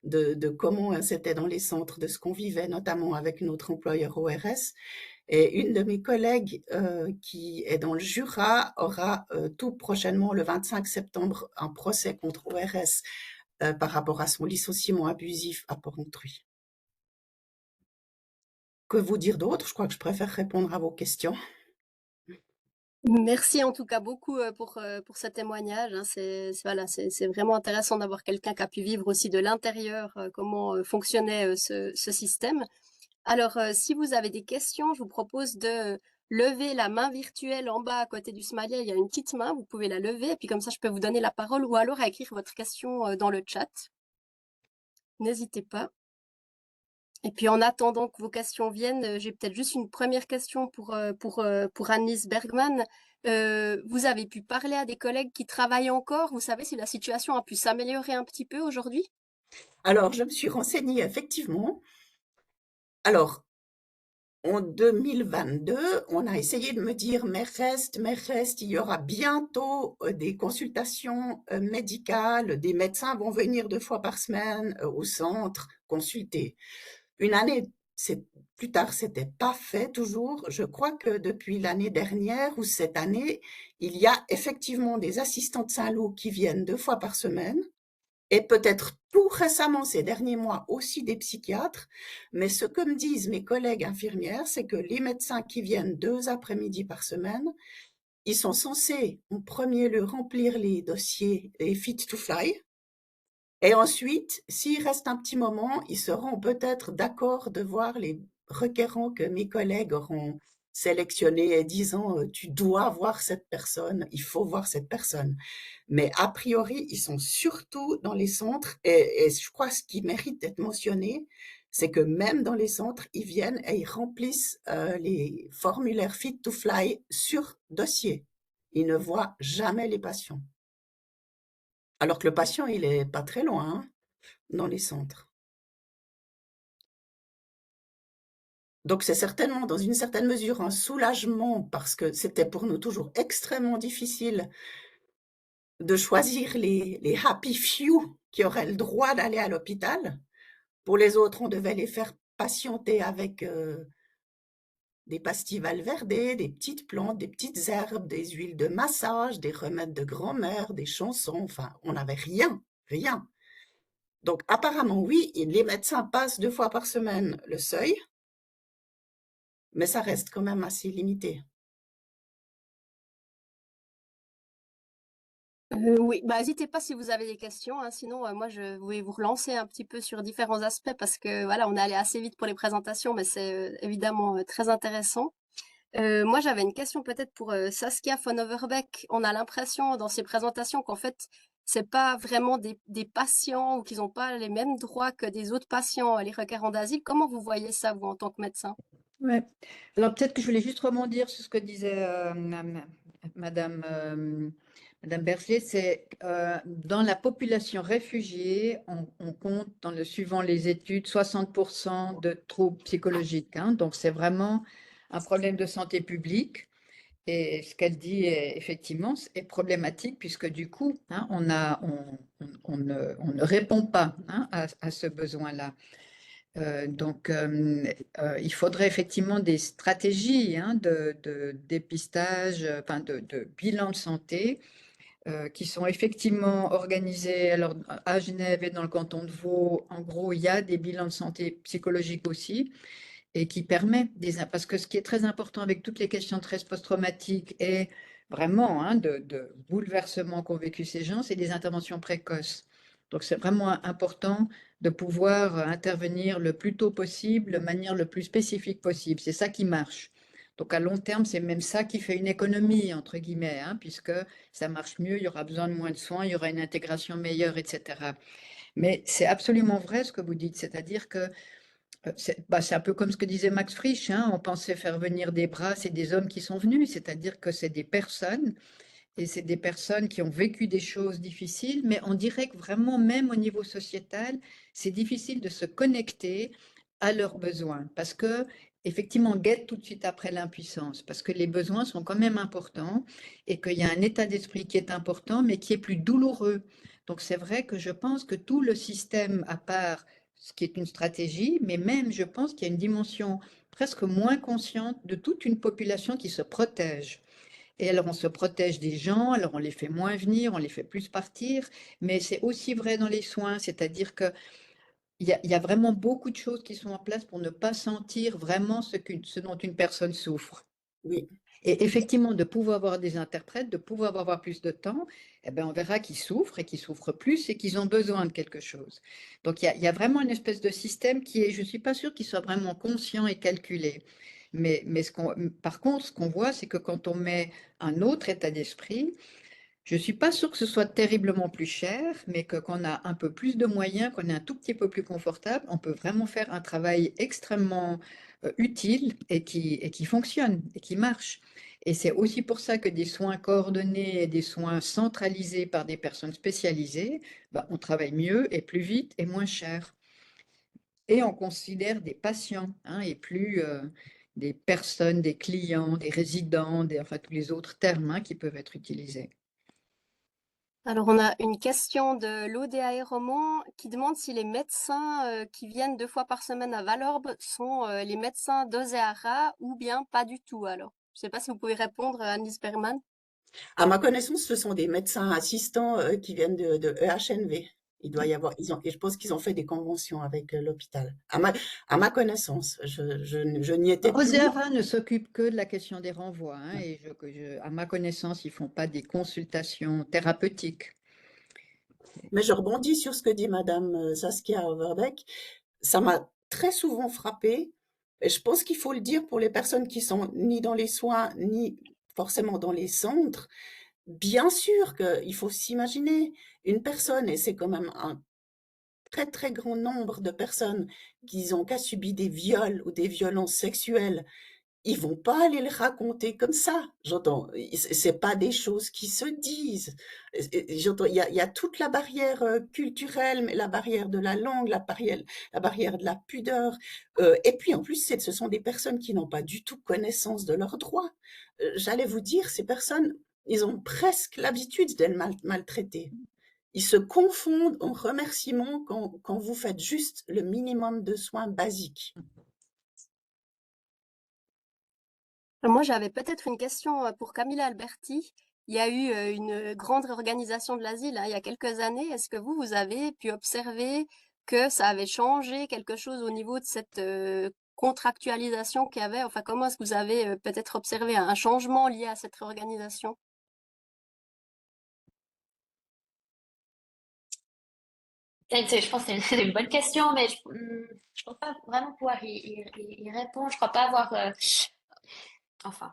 Speaker 5: de comment c'était dans les centres, de ce qu'on vivait, notamment avec notre employeur ORS. Et une de mes collègues qui est dans le Jura aura tout prochainement, le 25 septembre, un procès contre ORS par rapport à son licenciement abusif à Porrentruy. Que vous dire d'autre? Je crois que je préfère répondre à vos questions.
Speaker 2: Merci en tout cas beaucoup pour ce témoignage, hein. Voilà, c'est vraiment intéressant d'avoir quelqu'un qui a pu vivre aussi de l'intérieur comment fonctionnait ce système. Alors, si vous avez des questions, je vous propose de lever la main virtuelle en bas à côté du smiley. Il y a une petite main, vous pouvez la lever et puis comme ça, je peux vous donner la parole ou alors à écrire votre question dans le chat. N'hésitez pas. Et puis en attendant que vos questions viennent, j'ai peut-être juste une première question pour Annelise Bergman. Vous avez pu parler à des collègues qui travaillent encore? Vous savez si la situation a pu s'améliorer un petit peu aujourd'hui?
Speaker 5: Alors, je me suis renseignée effectivement. Alors, en 2022, on a essayé de me dire, mais reste, il y aura bientôt des consultations médicales, des médecins vont venir 2 fois par semaine au centre consulter. Une année plus tard, c'était pas fait toujours. Je crois que depuis l'année dernière ou cette année, il y a effectivement des assistants de Saint-Loup qui viennent 2 fois par semaine. Et peut-être tout récemment, ces derniers mois, aussi des psychiatres. Mais ce que me disent mes collègues infirmières, c'est que les médecins qui viennent 2 après-midi par semaine, ils sont censés, en premier lieu, remplir les dossiers et fit to fly. Et ensuite, s'il reste un petit moment, ils seront peut-être d'accord de voir les requérants que mes collègues auront sélectionnés et disant tu dois voir cette personne, il faut voir cette personne. Mais a priori, ils sont surtout dans les centres et je crois que ce qui mérite d'être mentionné, c'est que même dans les centres, ils viennent et ils remplissent les formulaires Fit to Fly sur dossier. Ils ne voient jamais les patients. Alors que le patient, il est pas très loin, hein, dans les centres. Donc c'est certainement dans une certaine mesure un soulagement parce que c'était pour nous toujours extrêmement difficile de choisir les happy few qui auraient le droit d'aller à l'hôpital. Pour les autres, on devait les faire patienter avec des pastilles Valverde, des petites plantes, des petites herbes, des huiles de massage, des remèdes de grand-mère, des chansons, enfin, on n'avait rien, rien. Donc apparemment, oui, les médecins passent 2 fois par semaine le seuil, mais ça reste quand même assez limité.
Speaker 2: Oui, bah, n'hésitez pas si vous avez des questions, hein, sinon moi je vais vous relancer un petit peu sur différents aspects parce que voilà, on est allé assez vite pour les présentations, mais c'est évidemment très intéressant. Moi j'avais une question peut-être pour Saskia von Overbeck. On a l'impression dans ces présentations qu'en fait c'est pas vraiment des patients ou qu'ils n'ont pas les mêmes droits que des autres patients, les requérants d'asile. Comment vous voyez ça, vous, en tant que médecin?
Speaker 4: Ouais. Alors peut-être que je voulais juste rebondir sur ce que disait Madame, Madame Berger, c'est dans la population réfugiée, on compte, suivant les études, 60% de troubles psychologiques, hein. Donc c'est vraiment un problème de santé publique. Et ce qu'elle dit effectivement est problématique puisque du coup, hein, on ne répond pas, hein, à ce besoin-là. Il faudrait effectivement des stratégies, hein, de dépistage, enfin de bilan de santé qui sont effectivement organisées. Alors, à Genève et dans le canton de Vaud, en gros, il y a des bilans de santé psychologique aussi et qui permet parce que ce qui est très important avec toutes les questions de stress post-traumatique et vraiment, hein, de bouleversements qu'ont vécu ces gens, c'est des interventions précoces. Donc c'est vraiment important de pouvoir intervenir le plus tôt possible, de manière le plus spécifique possible. C'est ça qui marche. Donc à long terme, c'est même ça qui fait une économie, entre guillemets, hein, puisque ça marche mieux, il y aura besoin de moins de soins, il y aura une intégration meilleure, etc. Mais c'est absolument vrai ce que vous dites, c'est-à-dire que c'est un peu comme ce que disait Max Frisch, hein, on pensait faire venir des bras, c'est des hommes qui sont venus, c'est-à-dire que c'est des personnes, et c'est des personnes qui ont vécu des choses difficiles, mais on dirait que vraiment, même au niveau sociétal, c'est difficile de se connecter à leurs besoins, parce que effectivement, on guette tout de suite après l'impuissance, parce que les besoins sont quand même importants, et qu'il y a un état d'esprit qui est important, mais qui est plus douloureux. Donc c'est vrai que je pense que tout le système, à part ce qui est une stratégie, mais même je pense qu'il y a une dimension presque moins consciente de toute une population qui se protège. Et alors on se protège des gens, alors on les fait moins venir, on les fait plus partir, mais c'est aussi vrai dans les soins, c'est-à-dire que il y a vraiment beaucoup de choses qui sont en place pour ne pas sentir vraiment ce dont une personne souffre.
Speaker 5: Oui.
Speaker 4: Et effectivement, de pouvoir avoir des interprètes, de pouvoir avoir plus de temps, eh ben, on verra qu'ils souffrent et qu'ils souffrent plus et qu'ils ont besoin de quelque chose. Donc il y a vraiment une espèce de système qui est, je ne suis pas sûre qu'il soit vraiment conscient et calculé. Mais par contre, ce qu'on voit, c'est que quand on met un autre état d'esprit, je ne suis pas sûre que ce soit terriblement plus cher, mais que qu'on a un peu plus de moyens, qu'on est un tout petit peu plus confortable, on peut vraiment faire un travail extrêmement utile et qui fonctionne et qui marche. Et c'est aussi pour ça que des soins coordonnés et des soins centralisés par des personnes spécialisées, bah, on travaille mieux et plus vite et moins cher. Et on considère des patients, hein, et plus des personnes, des clients, des résidents, enfin tous les autres termes, hein, qui peuvent être utilisés.
Speaker 2: Alors, on a une question de l'ODAE Roman qui demande si les médecins qui viennent 2 fois par semaine à Valorbe sont les médecins d'Ozéara ou bien pas du tout alors. Je ne sais pas si vous pouvez répondre, Annelise Bergman.
Speaker 5: À ma connaissance, ce sont des médecins assistants qui viennent de EHNV. Il doit y avoir, et je pense qu'ils ont fait des conventions avec l'hôpital. À ma connaissance, je n'y étais plus.
Speaker 4: Ozéara ne s'occupe que de la question des renvois, hein, et à ma connaissance, ils ne font pas des consultations thérapeutiques.
Speaker 5: Mais je rebondis sur ce que dit Madame Saskia Overbeck. Ça m'a très souvent frappé. Et je pense qu'il faut le dire pour les personnes qui sont ni dans les soins, ni forcément dans les centres. Bien sûr qu'il faut s'imaginer une personne, et c'est quand même un très très grand nombre de personnes qui ont subi des viols ou des violences sexuelles. ils vont pas aller le raconter comme ça. J'entends, c'est pas des choses qui se disent. J'entends, il y a toute la barrière culturelle, mais la barrière de la langue, la barrière de la pudeur. Et puis en plus, ce sont des personnes qui n'ont pas du tout connaissance de leurs droits. J'allais vous dire, ces personnes, ils ont presque l'habitude d'être maltraités. Ils se confondent en remerciements quand vous faites juste le minimum de soins basiques.
Speaker 2: Moi, j'avais peut-être une question pour Camilla Alberti. Il y a eu une grande réorganisation de l'asile, hein, il y a quelques années. Est-ce que vous avez pu observer que ça avait changé quelque chose au niveau de cette contractualisation qu'il y avait? Enfin, comment est-ce que vous avez peut-être observé un changement lié à cette réorganisation?
Speaker 3: Je pense que c'est une bonne question, mais je pense pas vraiment pouvoir y répondre. Je crois pas avoir. Enfin,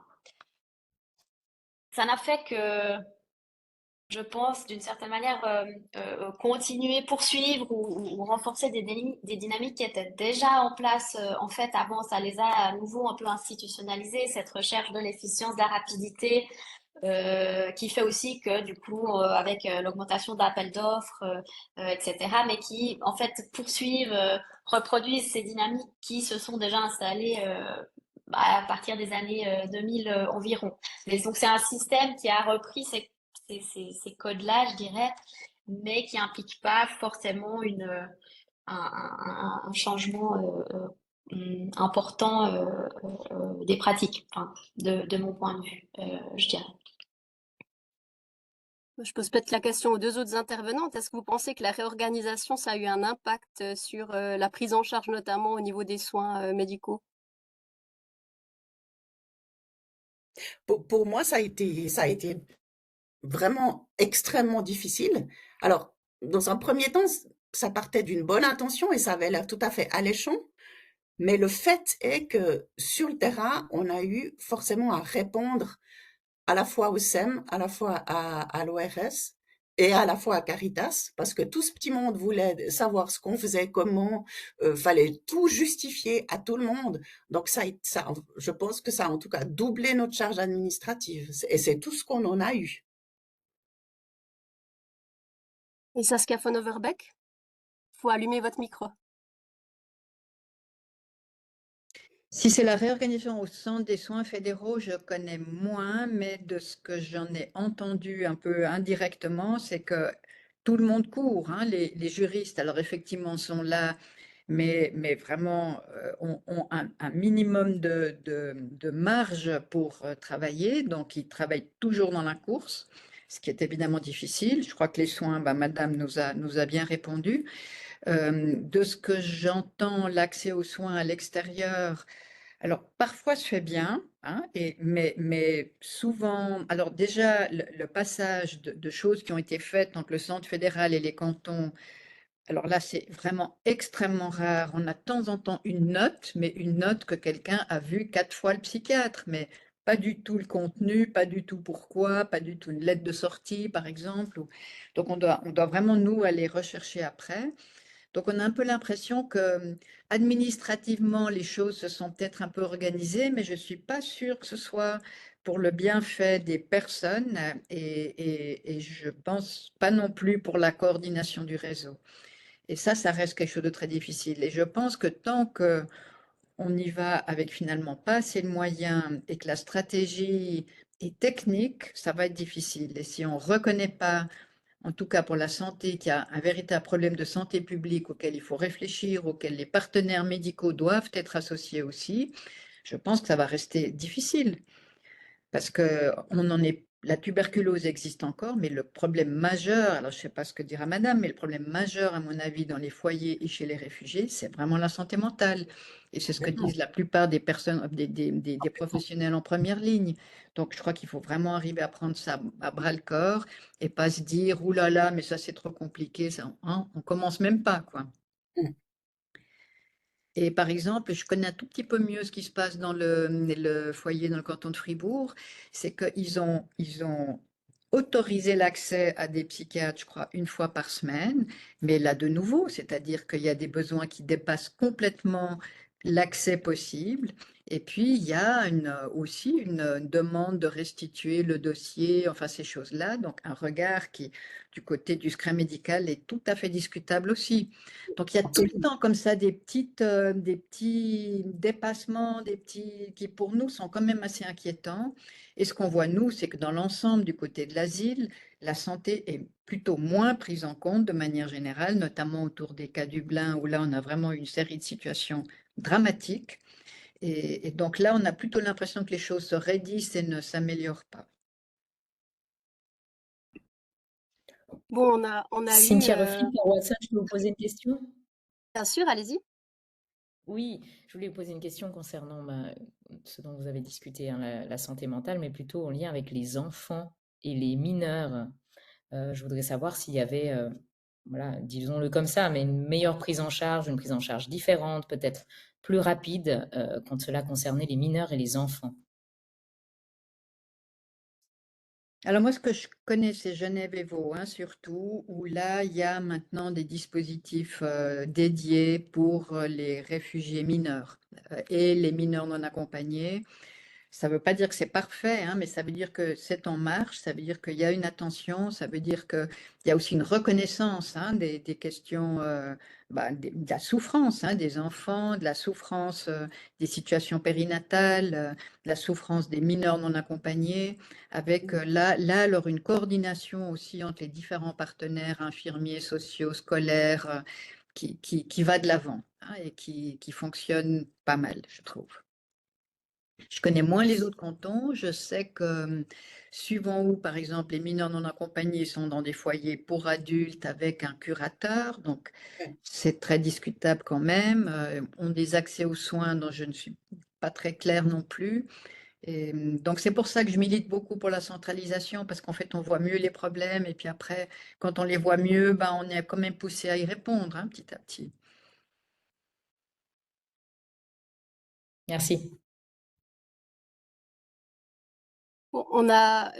Speaker 3: ça n'a fait que, je pense, d'une certaine manière, continuer, poursuivre ou renforcer des dynamiques qui étaient déjà en place. En fait, avant, ça les a à nouveau un peu institutionnalisées, cette recherche de l'efficience, de la rapidité, qui fait aussi que, du coup, avec l'augmentation d'appels d'offres, etc., mais qui, en fait, poursuivent, reproduisent ces dynamiques qui se sont déjà installées à partir des années 2000 environ. Mais donc, c'est un système qui a repris ces codes-là, je dirais, mais qui implique pas forcément un changement important des pratiques, enfin, de mon point de vue, je dirais.
Speaker 2: Je pose peut-être la question aux deux autres intervenantes. Est-ce que vous pensez que la réorganisation, ça a eu un impact sur la prise en charge, notamment au niveau des soins médicaux?
Speaker 5: Pour moi, ça a été vraiment extrêmement difficile. Alors, dans un premier temps, ça partait d'une bonne intention et ça avait l'air tout à fait alléchant. Mais le fait est que sur le terrain, on a eu forcément à répondre à la fois au SEM, à la fois à l'ORS et à la fois à Caritas, parce que tout ce petit monde voulait savoir ce qu'on faisait, comment, fallait tout justifier à tout le monde. Donc je pense que ça a en tout cas doublé notre charge administrative et c'est tout ce qu'on en a eu.
Speaker 2: Et Saskia von Overbeck, faut allumer votre micro.
Speaker 4: Si c'est la réorganisation au centre des soins fédéraux, je connais moins, mais de ce que j'en ai entendu un peu indirectement, c'est que tout le monde court, hein, les juristes, alors effectivement, sont là, mais vraiment ont un minimum de marge pour travailler, donc ils travaillent toujours dans la course, ce qui est évidemment difficile. Je crois que les soins, bah, Madame nous a bien répondu. De ce que j'entends, l'accès aux soins à l'extérieur, alors parfois se fait bien, hein, mais souvent, alors déjà le passage de choses qui ont été faites entre le centre fédéral et les cantons, alors là c'est vraiment extrêmement rare. On a de temps en temps une note, mais une note que quelqu'un a vue 4 fois le psychiatre, mais pas du tout le contenu, pas du tout pourquoi, pas du tout une lettre de sortie par exemple. Donc on doit vraiment nous aller rechercher après. Donc on a un peu l'impression que administrativement les choses se sont peut-être un peu organisées, mais je ne suis pas sûre que ce soit pour le bienfait des personnes et je pense pas non plus pour la coordination du réseau. Et ça reste quelque chose de très difficile. Et je pense que tant que on y va avec finalement pas assez de moyens et que la stratégie est technique, ça va être difficile. Et si on ne reconnaît pas, en tout cas pour la santé, qu'il y a un véritable problème de santé publique auquel il faut réfléchir, auquel les partenaires médicaux doivent être associés aussi, je pense que ça va rester difficile. Parce que la tuberculose existe encore, mais le problème majeur, alors je ne sais pas ce que dira madame, mais le problème majeur, à mon avis, dans les foyers et chez les réfugiés, c'est vraiment la santé mentale. Et c'est ce que disent la plupart des personnes, des professionnels en première ligne. Donc je crois qu'il faut vraiment arriver à prendre ça à bras le corps et pas se dire, ouh là là, mais ça c'est trop compliqué, ça, hein, on commence même pas, quoi. Et par exemple, je connais un tout petit peu mieux ce qui se passe dans le foyer dans le canton de Fribourg, c'est qu'ils ont autorisé l'accès à des psychiatres, je crois, 1 fois par semaine, mais là de nouveau, c'est-à-dire qu'il y a des besoins qui dépassent complètement l'accès possible. Et puis, il y a aussi une demande de restituer le dossier, enfin ces choses-là. Donc, un regard qui, du côté du secret médical, est tout à fait discutable aussi. Donc, il y a tout le
Speaker 5: Absolument.
Speaker 4: temps comme ça des petits dépassements, qui pour nous sont quand même assez inquiétants. Et ce qu'on voit, nous, c'est que dans l'ensemble du côté de l'asile, la santé est plutôt moins prise en compte de manière générale, notamment autour des cas Dublin, où là, on a vraiment une série de situations dramatiques. Et donc là, on a plutôt l'impression que les choses se raidissent et ne s'améliorent pas.
Speaker 2: Bon, on a eu,
Speaker 6: Cynthia Ruffly par WhatsApp, je peux vous poser une question?
Speaker 2: bien sûr, allez-y.
Speaker 6: Oui, je voulais vous poser une question concernant ce dont vous avez discuté, hein, la santé mentale, mais plutôt en lien avec les enfants et les mineurs. Je voudrais savoir s'il y avait, voilà, disons-le comme ça, mais une meilleure prise en charge, une prise en charge différente, peut-être plus rapide, quand cela concernait les mineurs et les enfants.
Speaker 4: Alors moi, ce que je connais, c'est Genève et Vaud, hein, surtout, où là, il y a maintenant des dispositifs dédiés pour les réfugiés mineurs et les mineurs non accompagnés. Ça ne veut pas dire que c'est parfait, hein, mais ça veut dire que c'est en marche, ça veut dire qu'il y a une attention, ça veut dire qu'il y a aussi une reconnaissance, hein, des questions, de la souffrance, hein, des enfants, de la souffrance des situations périnatales, de la souffrance des mineurs non accompagnés, avec là alors une coordination aussi entre les différents partenaires infirmiers, sociaux, scolaires, qui va de l'avant, hein, et qui fonctionne pas mal, je trouve. Je connais moins les autres cantons. Je sais que, suivant où, par exemple, les mineurs non accompagnés sont dans des foyers pour adultes avec un curateur, donc
Speaker 5: Ouais.
Speaker 4: c'est très discutable quand même. Ont des accès aux soins dont je ne suis pas très claire non plus. Et donc c'est pour ça que je milite beaucoup pour la centralisation, parce qu'en fait, on voit mieux les problèmes et puis après, quand on les voit mieux, ben, on est quand même poussé à y répondre, hein, petit à petit.
Speaker 6: Merci.
Speaker 2: Bon, on a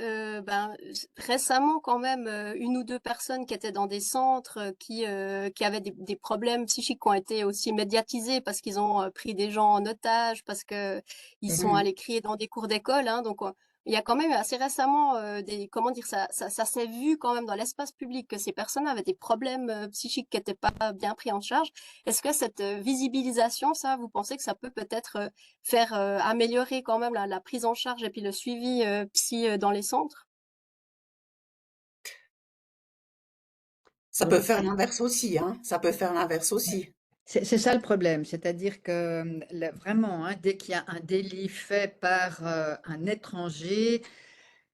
Speaker 2: récemment quand même une ou deux personnes qui étaient dans des centres qui avaient des problèmes psychiques qui ont été aussi médiatisés parce qu'ils ont pris des gens en otage, parce que ils sont
Speaker 5: Mhm.
Speaker 2: allés crier dans des cours d'école, hein. Donc il y a quand même assez récemment comment dire ça s'est vu quand même dans l'espace public que ces personnes avaient des problèmes psychiques qui n'étaient pas bien pris en charge. Est-ce que cette visibilisation, ça, vous pensez que ça peut peut-être faire améliorer quand même la prise en charge et puis le suivi psy dans les centres?
Speaker 5: Ça peut faire l'inverse aussi, hein. Ça peut faire l'inverse aussi.
Speaker 4: C'est ça le problème, c'est-à-dire que vraiment, hein, dès qu'il y a un délit fait par un étranger,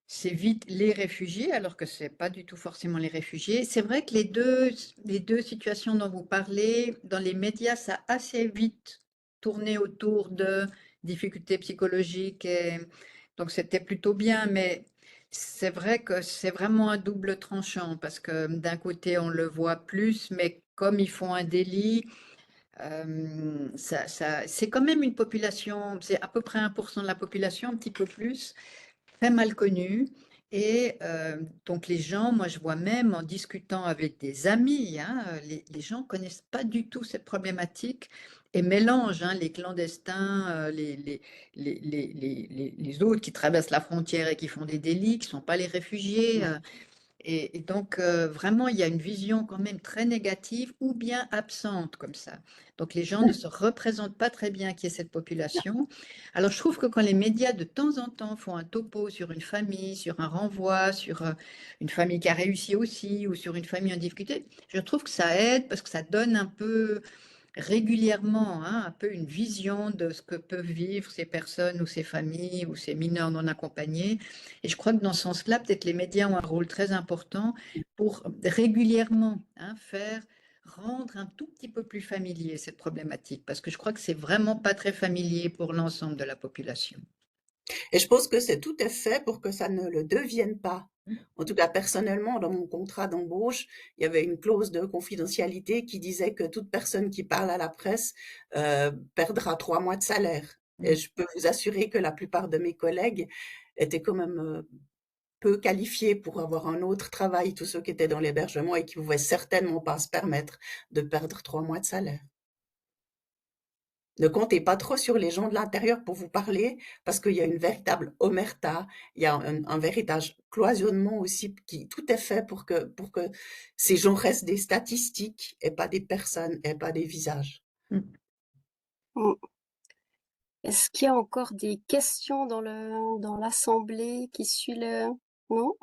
Speaker 4: c'est vite les réfugiés, alors que c'est pas du tout forcément les réfugiés. C'est vrai que les deux situations dont vous parlez, dans les médias, ça a assez vite tourné autour de difficultés psychologiques, et donc c'était plutôt bien, mais c'est vrai que c'est vraiment un double tranchant, parce que d'un côté, on le voit plus, mais comme ils font un délit, c'est quand même une population, c'est à peu près 1% de la population, un petit peu plus, très mal connue. Et donc les gens, moi je vois même en discutant avec des amis, hein, les gens connaissent pas du tout cette problématique et mélangent, hein, les clandestins, les autres qui traversent la frontière et qui font des délits, qui ne sont pas les réfugiés.
Speaker 5: Ouais.
Speaker 4: Et donc, vraiment, il y a une vision quand même très négative ou bien absente comme ça. Donc, les gens ne se représentent pas très bien qui est cette population. Alors, je trouve que quand les médias, de temps en temps, font un topo sur une famille, sur un renvoi, sur une famille qui a réussi aussi, ou sur une famille en difficulté, je trouve que ça aide parce que ça donne un peu régulièrement, hein, un peu une vision de ce que peuvent vivre ces personnes ou ces familles ou ces mineurs non accompagnés. Et je crois que dans ce sens-là, peut-être les médias ont un rôle très important pour régulièrement, hein, rendre un tout petit peu plus familier cette problématique, parce que je crois que c'est vraiment pas très familier pour l'ensemble de la population.
Speaker 5: Et je pense que c'est tout est fait pour que ça ne le devienne pas. En tout cas, personnellement, dans mon contrat d'embauche, il y avait une clause de confidentialité qui disait que toute personne qui parle à la presse perdra 3 mois de salaire. Et je peux vous assurer que la plupart de mes collègues étaient quand même peu qualifiés pour avoir un autre travail, tous ceux qui étaient dans l'hébergement et qui pouvaient certainement pas se permettre de perdre 3 mois de salaire. Ne comptez pas trop sur les gens de l'intérieur pour vous parler, parce qu'il y a une véritable omerta, il y a un véritable cloisonnement aussi, tout est fait pour que ces gens restent des statistiques et pas des personnes et pas des visages.
Speaker 4: Mm.
Speaker 2: Mm. Est-ce qu'il y a encore des questions dans l'assemblée qui suit le... Non?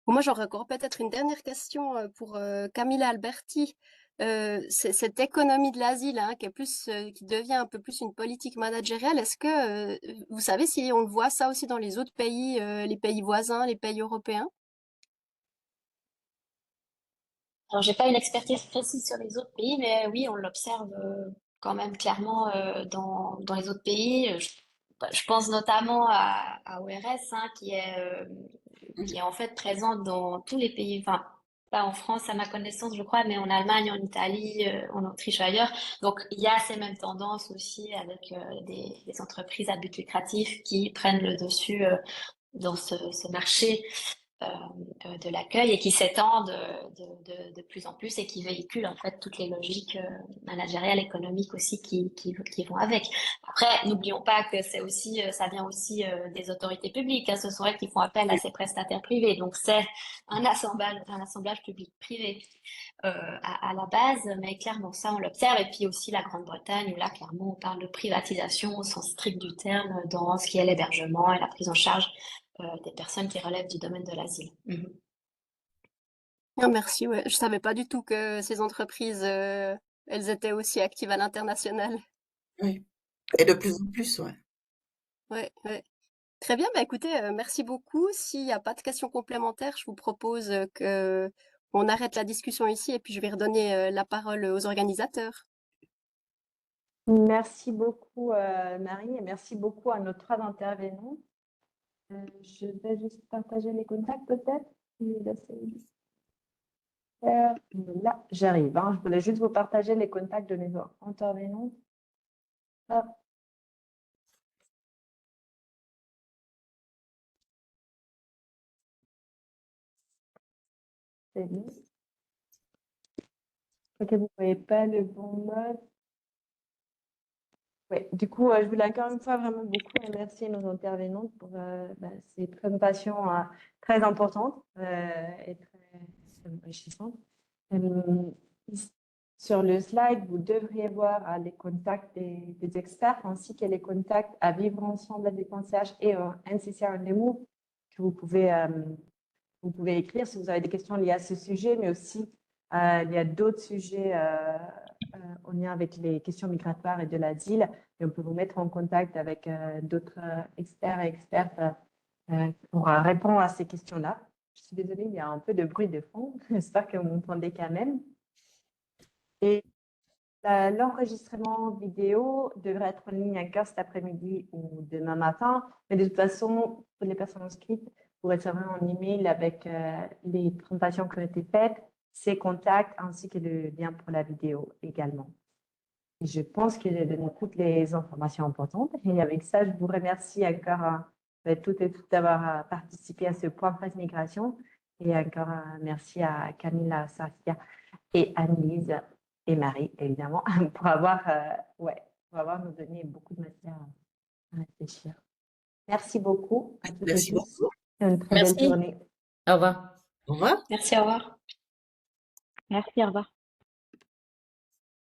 Speaker 2: Moi, j'aurais encore peut-être une dernière question pour Camilla Alberti. Cette économie de l'asile, hein, qui devient un peu plus une politique managériale, est-ce que vous savez si on voit ça aussi dans les autres pays, les pays voisins, les pays européens?
Speaker 3: Alors, j'ai pas une expertise précise sur les autres pays, mais oui, on l'observe quand même clairement dans les autres pays. Je pense notamment à ORS, hein, qui est en fait présente dans tous les pays, enfin, pas en France à ma connaissance, je crois, mais en Allemagne, en Italie, en Autriche, ailleurs. Donc, il y a ces mêmes tendances aussi avec des entreprises à but lucratif qui prennent le dessus dans ce marché de l'accueil et qui s'étendent de plus en plus et qui véhiculent en fait toutes les logiques managériales, économiques aussi qui vont avec. Après, n'oublions pas que c'est aussi, ça vient aussi des autorités publiques, hein. Ce sont elles qui font appel à ces prestataires privés. Donc c'est un assemblage public-privé à la base, mais clairement ça on l'observe. Et puis aussi la Grande-Bretagne où là clairement on parle de privatisation au sens strict du terme dans ce qui est l'hébergement et la prise en charge des personnes qui relèvent du domaine de l'asile. Mhm.
Speaker 2: Ah, merci, ouais. Je savais pas du tout que ces entreprises, elles étaient aussi actives à l'international.
Speaker 5: Oui. Et de plus en plus, ouais.
Speaker 2: Ouais, ouais. Très bien, bah écoutez, merci beaucoup. S'il n'y a pas de questions complémentaires, je vous propose que on arrête la discussion ici et puis je vais redonner la parole aux organisateurs.
Speaker 7: Merci beaucoup, Marie, et merci beaucoup à nos trois intervenants. Je vais juste partager les contacts peut-être. Là, j'arrive, hein. Je voulais juste vous partager les contacts de mes intervenants. Hop. C'est bon. Ok, vous ne voyez pas le bon mode. Ouais, du coup, je voulais encore une fois vraiment beaucoup remercier nos intervenantes pour ces présentations très importantes et très enrichissantes. Sur le slide, vous devriez voir les contacts des experts ainsi que les contacts à Vivre Ensemble à DPCH et NCCR Rendez-vous que vous pouvez écrire si vous avez des questions liées à ce sujet, mais aussi il y a d'autres sujets en lien avec les questions migratoires et de l'asile. Et on peut vous mettre en contact avec d'autres experts et expertes pour répondre à ces questions-là. Je suis désolée, il y a un peu de bruit de fond. J'espère que vous m'entendez quand même. Et l'enregistrement vidéo devrait être en ligne encore cet après-midi ou demain matin. Mais de toute façon, pour les personnes inscrites, vous recevrez un email avec les présentations qui ont été faites, ces contacts ainsi que le lien pour la vidéo également. Et je pense que j'ai donné toutes les informations importantes. Et avec ça, je vous remercie encore toutes et tous d'avoir participé à ce point presse migration. Et encore merci à Camilla, Safia et Anne-Lise et Marie, évidemment, pour avoir nous donné beaucoup de matière à réfléchir. Merci beaucoup à toutes et
Speaker 5: Merci
Speaker 7: tous.
Speaker 5: beaucoup.
Speaker 7: Une très belle journée.
Speaker 6: Au revoir.
Speaker 5: Au revoir.
Speaker 3: Merci, au revoir.
Speaker 8: Merci, au revoir.